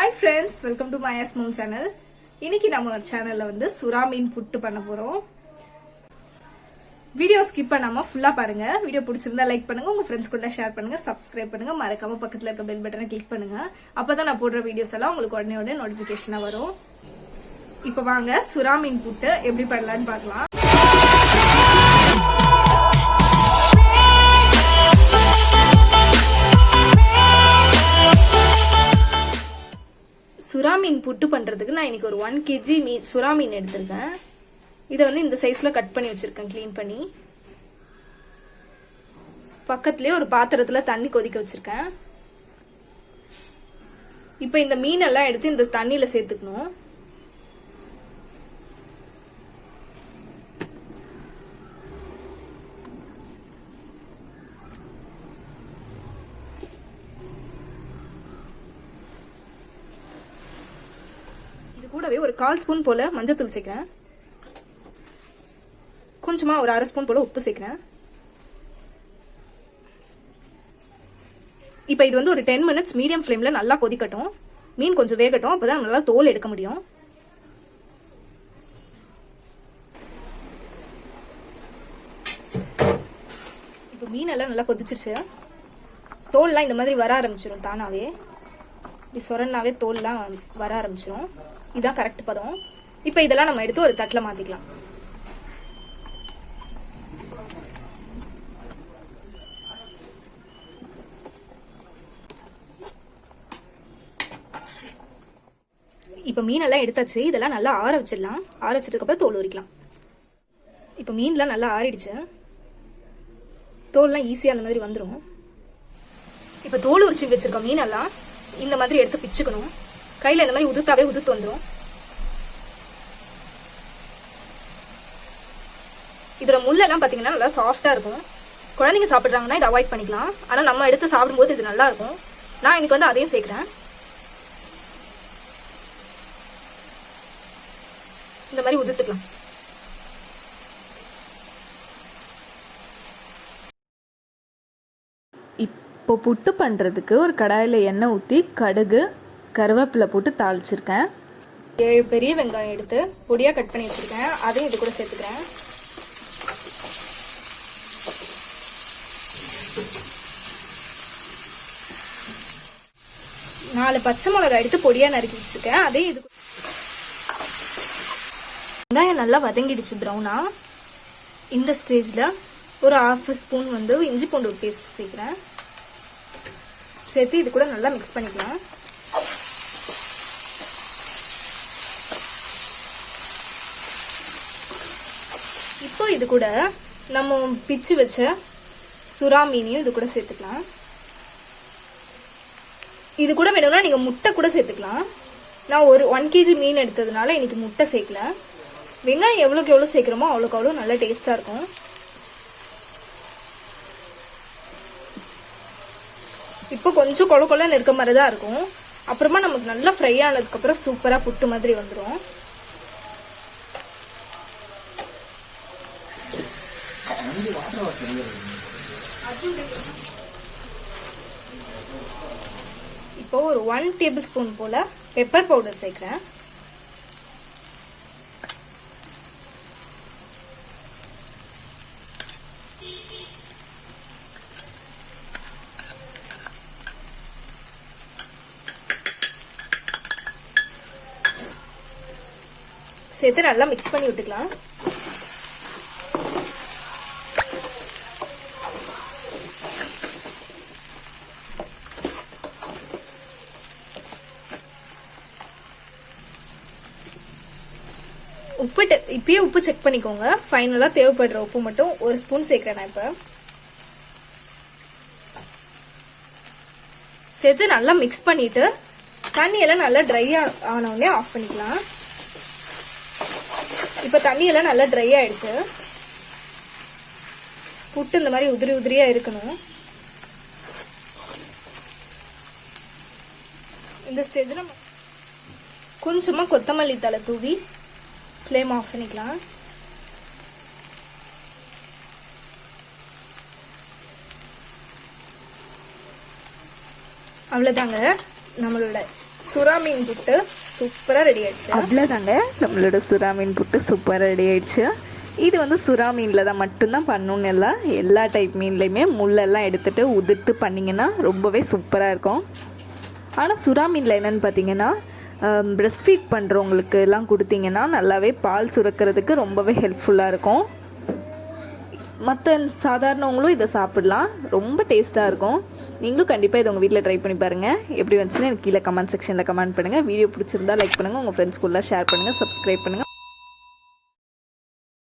Hi friends, welcome to my mom channel. இன்னைக்கு நம்ம சேனல்ல வந்து சுறா மீன் புட்டு பண்ண போறோம். வீடியோ ஸ்கிப் பண்ணாம ஃபுல்லா பாருங்க. வீடியோ பிடிச்சிருந்தா லைக் பண்ணுங்க, உங்க ஃப்ரெண்ட்ஸ் கூட ஷேர் பண்ணுங்க, சப்ஸ்கிரைப் பண்ணுங்க, மறக்காம பக்கத்துல இருக்க பெல் பட்டனை கிளிக் பண்ணுங்க. அப்பதான் நான் போடுற வீடியோஸ் எல்லாம் உங்களுக்கு உடனே நோட்டிபிகேஷனா வரும். இப்போ வாங்க சுறா மீன் புட்டு எப்படி பண்ணலாம்னு பார்க்கலாம். சுறா மீன் புட்டு பண்றதுக்கு நான் இன்னைக்கு ஒரு 1 kg சுறா மீன் எடுத்திருக்கேன். இதை வந்து இந்த சைஸ்ல கட் பண்ணி வச்சிருக்கேன், க்ளீன் பண்ணி. பக்கத்துலயே ஒரு பாத்திரத்துல தண்ணி கொதிக்க வச்சிருக்கேன். இப்போ இந்த மீனெல்லாம் எடுத்து இந்த தண்ணியில சேர்த்துக்கணும். கூடவே ஒரு 1/4 ஸ்பூன் போல மஞ்சத்தூள் சேர்க்கிறேன். கொஞ்சமா ஒரு 1/2 ஸ்பூன் போல உப்பு சேர்க்கிறேன். இப்போ இது வந்து ஒரு 10 minutes மீடியம் ஃப்ளேம்ல நல்லா கொதிக்கட்டும். மீன் கொஞ்சம் வேகட்டும், அப்பதான் நல்லா தோல் எடுக்க முடியும். இப்போ மீன் எல்லாம் நல்லா கொதிச்சிருச்சு. தோல்லாம் இந்த மாதிரி வர ஆரம்பிச்சிடும் தானாவே. இப்படி சொரன்னாவே தோல்லாம் வர ஆரம்பிச்சிடும். இதான் கரெக்ட் பதம். இப்போ இதெல்லாம் நம்ம எடுத்து ஒரு தட்டில் மாத்திக்கலாம். இப்போ மீனெல்லாம் எடுத்தாச்சு. இதெல்லாம் நல்லா ஆற வச்சிடலாம். ஆற வச்சதுக்கு அப்புறம் தோல் உரிக்கலாம். இப்போ மீன்லாம் நல்லா ஆறிடுச்சு. தோல்லாம் ஈஸியாக அந்த மாதிரி வந்துடும். இப்போ தோல் உரிச்சு வச்சிருக்க மீனெல்லாம் இந்த மாதிரி எடுத்து பிச்சுக்கணும். கையில் இந்த மாதிரி உதுத்தாவே உதுத்து வந்துடும். இதோட முள்ளெல்லாம் பார்த்தீங்கன்னா நல்லா சாஃப்டாக இருக்கும். குழந்தைங்க சாப்பிட்றாங்கன்னா இதை அவாய்ட் பண்ணிக்கலாம். ஆனால் நம்ம எடுத்து சாப்பிடும்போது இது நல்லா இருக்கும். நான் இன்னைக்கு வந்து அதையும் சேர்க்குறேன். இந்த மாதிரி உதுத்துக்கலாம். இப்போ புட்டு பண்ணுறதுக்கு ஒரு கடாயில் எண்ணெய் ஊற்றி கடுகு கருவேப்பிலை போட்டு தாளிச்சிருக்கேன். 7 பெரிய வெங்காயம் எடுத்து பொடியாக கட் பண்ணி வச்சுருக்கேன். அதையும் இது கூட சேர்த்துக்கிறேன். நாலு பச்சை மிளகாய் எடுத்து பொடியாக நறுக்கி வச்சுருக்கேன். அதையும் இது வெங்காயம் நல்லா வதங்கிடுச்சு ப்ரௌனா. இந்த ஸ்டேஜில் ஒரு 1/2 ஸ்பூன் வந்து இஞ்சி பூண்டு பேஸ்ட் சேர்க்குறேன். சேர்த்து இது கூட நல்லா மிக்ஸ் பண்ணிக்கலாம். இப்போ இது கூட நம்ம பிச்சு வச்ச சுறா மீனையும் இது கூட சேர்த்துக்கலாம். இது கூட வேணும்னா நீங்கள் முட்டை கூட சேர்த்துக்கலாம். நான் ஒரு 1 kg மீன் எடுத்ததுனால இன்னைக்கு முட்டை சேர்க்கல. வெங்காயம் எவ்வளோக்கு எவ்வளோ சேர்க்குறோமோ அவ்வளோக்கு அவ்வளோ நல்லா டேஸ்ட்டாக இருக்கும். இப்போ கொஞ்சம் கொல கொலன்னு இருக்க மாதிரி தான் இருக்கும். அப்புறமா நமக்கு நல்லா ஃப்ரை ஆனதுக்கப்புறம் சூப்பராக புட்டு மாதிரி வந்துடும். இப்போ ஒரு 1 டேபிள் ஸ்பூன் போல பெப்பர் பவுடர் சேர்க்கிறேன். சேர்த்து நல்லா மிக்ஸ் பண்ணி விட்டுக்கலாம். இப்பயே உப்பு செக் பண்ணிக்கோங்க. ஃபைனலாக தேவைப்படுற உப்பு மட்டும் 1 ஸ்பூன் சேர்க்கிறேன். நான் இப்போ சேர்த்து நல்லா மிக்ஸ் பண்ணிட்டு தண்ணியெல்லாம் நல்லா ட்ரை ஆனவுடனே ஆஃப் பண்ணிக்கலாம். இப்போ தண்ணியெல்லாம் நல்லா ட்ரை ஆயிடுச்சு. புட்டு இந்த மாதிரி உதிரி உதிரியா இருக்கணும். இந்த ஸ்டேஜில் கொஞ்சமா கொத்தமல்லி தழை தூவி ஃப்ளேம் ஆஃப் பண்ணிக்கலாம். அவ்வளோதாங்க, நம்மளோட சுறா மீன் புட்டு சூப்பராக ரெடி ஆயிடுச்சு. அவ்வளோதாங்க, நம்மளோட சுறா மீன் புட்டு சூப்பராக ரெடி ஆயிடுச்சு. இது வந்து சுறா மீனில் தான் மட்டும்தான் பண்ணணுன்னு இல்லை, எல்லா டைப் மீன்லேயுமே முள்ளெல்லாம் எடுத்துகிட்டு உதிர்த்து பண்ணிங்கன்னா ரொம்பவே சூப்பராக இருக்கும். ஆனால் சுறா மீனில் என்னென்னு பார்த்தீங்கன்னா பிரஸ்ட் ஃபீட் பண்ணுறவங்களுக்கு எல்லாம் கொடுத்தீங்கன்னா நல்லாவே பால் சுரக்கிறதுக்கு ரொம்பவே ஹெல்ப்ஃபுல்லாக இருக்கும். மற்ற சாதாரணவங்களும் இதை சாப்பிடலாம், ரொம்ப டேஸ்ட்டாக இருக்கும். நீங்களும் கண்டிப்பாக இதை உங்கள் வீட்டில் ட்ரை பண்ணி பாருங்கள். எப்படி வந்துச்சுன்னு எனக்கு கீழே கமெண்ட் செக்ஷனில் கமெண்ட் பண்ணுங்கள். வீடியோ பிடிச்சிருந்தா லைக் பண்ணுங்கள், உங்கள் ஃப்ரெண்ட்ஸ்குள்ளே ஷேர் பண்ணுங்கள், சப்ஸ்கிரைப் பண்ணுங்கள்.